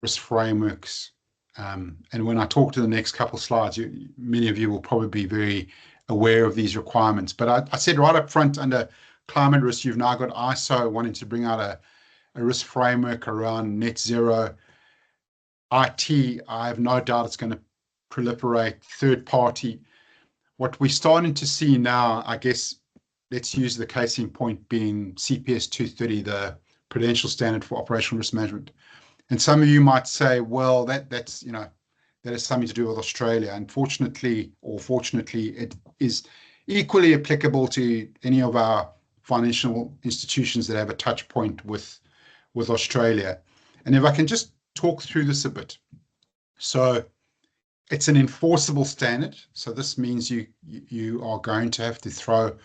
risk frameworks. And when I talk to the next couple of slides, many of you will probably be very aware of these requirements. But I said right up front, under climate risk, you've now got ISO wanting to bring out a risk framework around net zero. IT, I have no doubt it's going to proliferate. Third party. What we're starting to see now, I guess, let's use the case in point being CPS 230, the Prudential Standard for Operational Risk Management. And some of you might say, well, that has something to do with Australia. Unfortunately, or fortunately, it is equally applicable to any of our financial institutions that have a touch point with Australia. And if I can just talk through this a bit. So it's an enforceable standard. So this means you are going to have to throw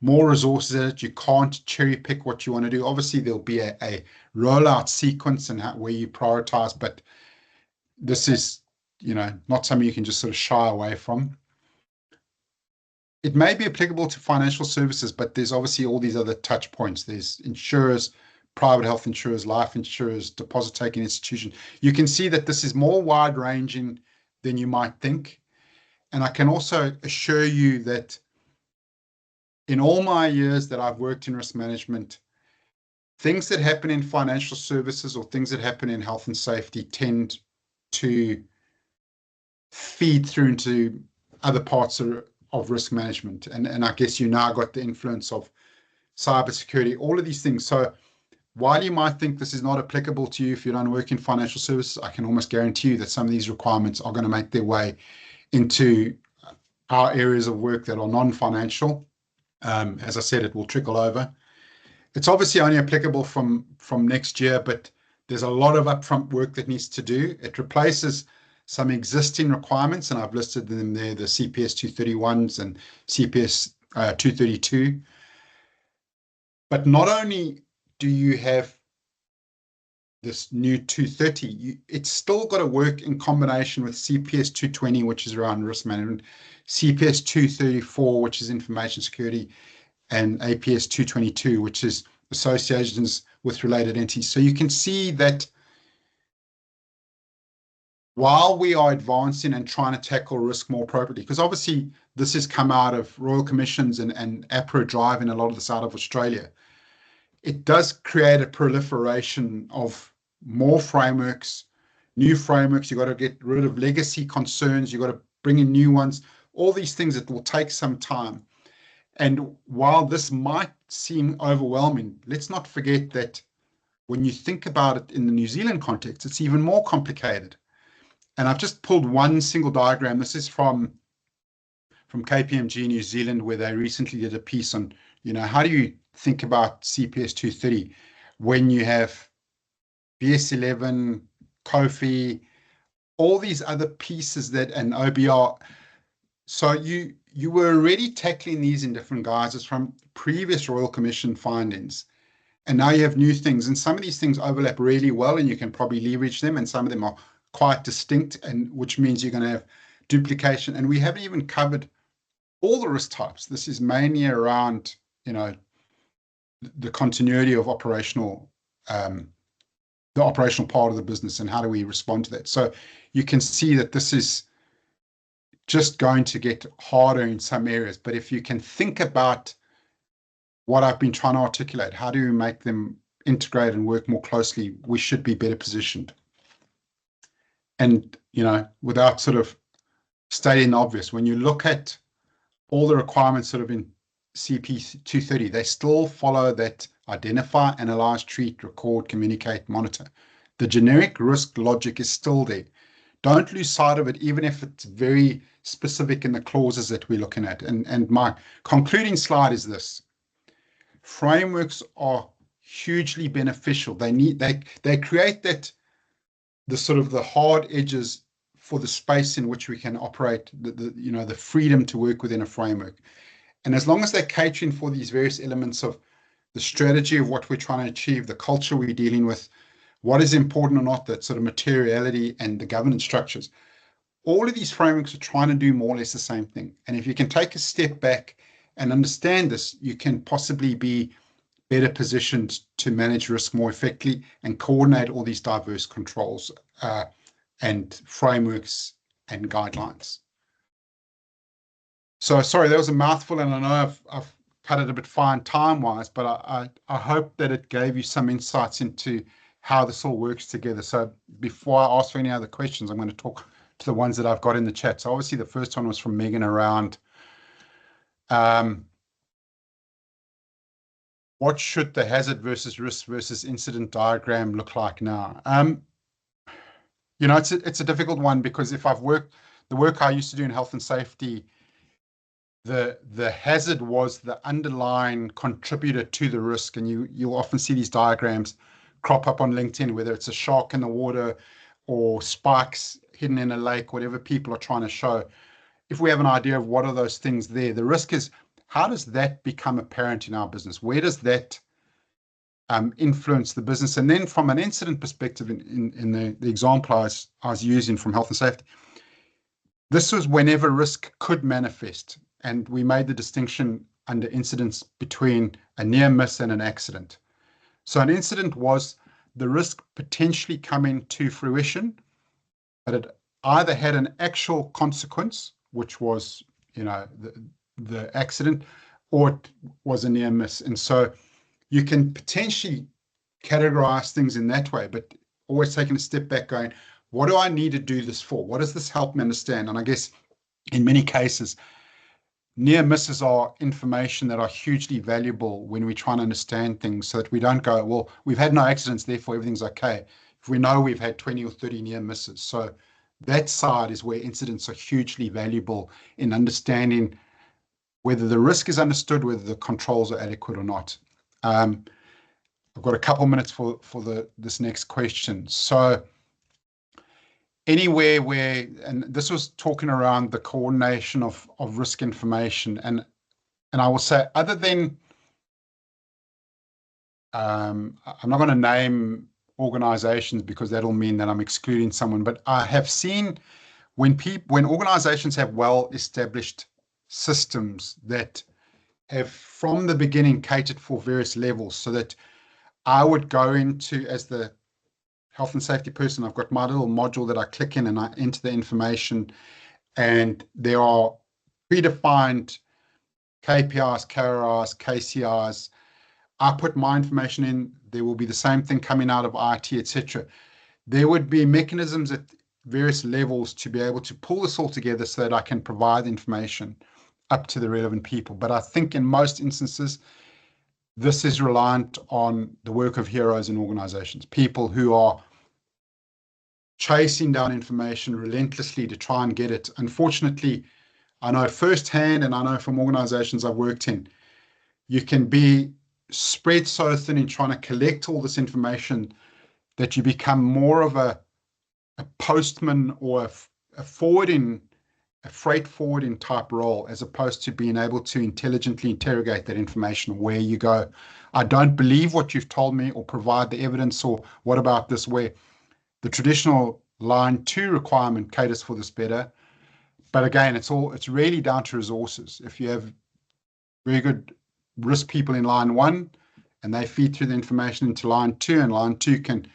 more resources at it. You can't cherry pick what you want to do. Obviously, there'll be a rollout sequence and where you prioritize, but this is, not something you can just sort of shy away from. It may be applicable to financial services, but there's obviously all these other touch points. There's insurers, private health insurers, life insurers, deposit-taking institutions. You can see that this is more wide-ranging than you might think. And I can also assure you that in all my years that I've worked in risk management, things that happen in financial services or things that happen in health and safety tend to feed through into other parts of risk management. And I guess you now got the influence of cybersecurity, all of these things. So while you might think this is not applicable to you if you don't work in financial services, I can almost guarantee you that some of these requirements are going to make their way into our areas of work that are non-financial. As I said, it will trickle over. It's obviously only applicable from next year, but there's a lot of upfront work that needs to do. It replaces some existing requirements, and I've listed them there, the CPS 231s and CPS 232. But not only do you have this new 230, it's still got to work in combination with CPS 220, which is around risk management, CPS 234, which is information security, and APS 222, which is associations with related entities. So you can see that while we are advancing and trying to tackle risk more appropriately, because obviously this has come out of Royal Commissions and APRA driving a lot of this out of Australia, it does create a proliferation of more frameworks, new frameworks. You've got to get rid of legacy concerns. You've got to bring in new ones, all these things that will take some time. And while this might seem overwhelming, let's not forget that when you think about it in the New Zealand context, it's even more complicated. And I've just pulled one single diagram. This is from KPMG New Zealand, where they recently did a piece on, how do you think about CPS 230 when you have BS11, COFI, all these other pieces and OBR. So you were already tackling these in different guises from previous Royal Commission findings. And now you have new things. And some of these things overlap really well, and you can probably leverage them. And some of them are quite distinct, and which means you're going to have duplication. And we haven't even covered all the risk types. This is mainly around, the continuity of operational, the operational part of the business, and how do we respond to that. So you can see that this is just going to get harder in some areas. But if you can think about what I've been trying to articulate, how do we make them integrate and work more closely, we should be better positioned. And, without sort of stating the obvious, when you look at all the requirements sort of in CP 230, they still follow that identify, analyze, treat, record, communicate, monitor. The generic risk logic is still there. Don't lose sight of it, even if it's very specific in the clauses that we're looking at. And my concluding slide is this. Frameworks are hugely beneficial. They create the sort of the hard edges for the space in which we can operate, the freedom to work within a framework. And as long as they're catering for these various elements of the strategy of what we're trying to achieve, the culture we're dealing with, what is important or not, that sort of materiality and the governance structures, all of these frameworks are trying to do more or less the same thing. And if you can take a step back and understand this, you can possibly be better positioned to manage risk more effectively and coordinate all these diverse controls and frameworks and guidelines. So sorry, that was a mouthful, and I know I've cut it a bit fine time-wise, but I hope that it gave you some insights into how this all works together. So before I ask for any other questions, I'm going to talk to the ones that I've got in the chat. So obviously the first one was from Megan around what should the hazard versus risk versus incident diagram look like now? It's a difficult one, because if the work I used to do in health and safety, the hazard was the underlying contributor to the risk. And you'll often see these diagrams crop up on LinkedIn, whether it's a shark in the water or spikes hidden in a lake, whatever people are trying to show. If we have an idea of what are those things there, the risk is, how does that become apparent in our business? Where does that influence the business? And then from an incident perspective, in the example I was using from health and safety, this was whenever risk could manifest. And we made the distinction under incidents between a near miss and an accident. So an incident was the risk potentially coming to fruition, but it either had an actual consequence, which was, the accident, or it was a near miss. And so you can potentially categorize things in that way, but always taking a step back, going, what do I need to do this for? What does this help me understand? And I guess in many cases, near misses are information that are hugely valuable when we try and understand things, so that we don't go, well, we've had no accidents, therefore everything's okay, if we know we've had 20 or 30 near misses. So that side is where incidents are hugely valuable in understanding whether the risk is understood, whether the controls are adequate or not. I've got a couple minutes for this next question. So anywhere where, and this was talking around the coordination of risk information, and I will say, other than, I'm not going to name organizations because that'll mean that I'm excluding someone, but I have seen when organizations have well-established systems that have from the beginning catered for various levels, so that I would go into, as the health and safety person, I've got my little module that I click in and I enter the information, and there are predefined KPIs, KRIs, KCIs. I put my information in, there will be the same thing coming out of IT, etc. There would be mechanisms at various levels to be able to pull this all together so that I can provide information up to the relevant people. But I think in most instances, this is reliant on the work of heroes in organizations, people who are chasing down information relentlessly to try and get it. Unfortunately, I know firsthand, and I know from organizations I've worked in, you can be spread so thin in trying to collect all this information that you become more of a postman or a freight forwarding type role, as opposed to being able to intelligently interrogate that information where you go, I don't believe what you've told me, or provide the evidence, or what about this, where the traditional line 2 requirement caters for this better. But again, it's really down to resources. If you have very good risk people in line 1 and they feed through the information into line 2, and line 2 can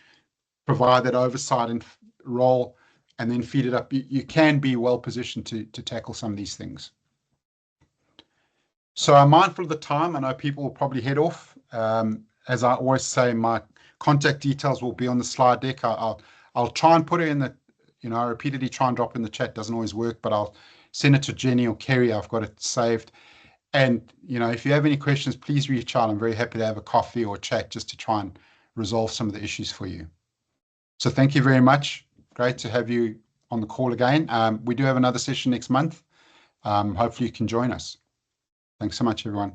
provide that oversight and role, and then feed it up, you can be well positioned to tackle some of these things. So I'm mindful of the time. I know people will probably head off. As I always say, my contact details will be on the slide deck. I'll try and put it in the, I repeatedly try and drop in the chat. Doesn't always work, but I'll send it to Jenny or Kerry. I've got it saved. And, if you have any questions, please reach out. I'm very happy to have a coffee or chat just to try and resolve some of the issues for you. So thank you very much. Great to have you on the call again. We do have another session next month. Hopefully you can join us. Thanks so much, everyone.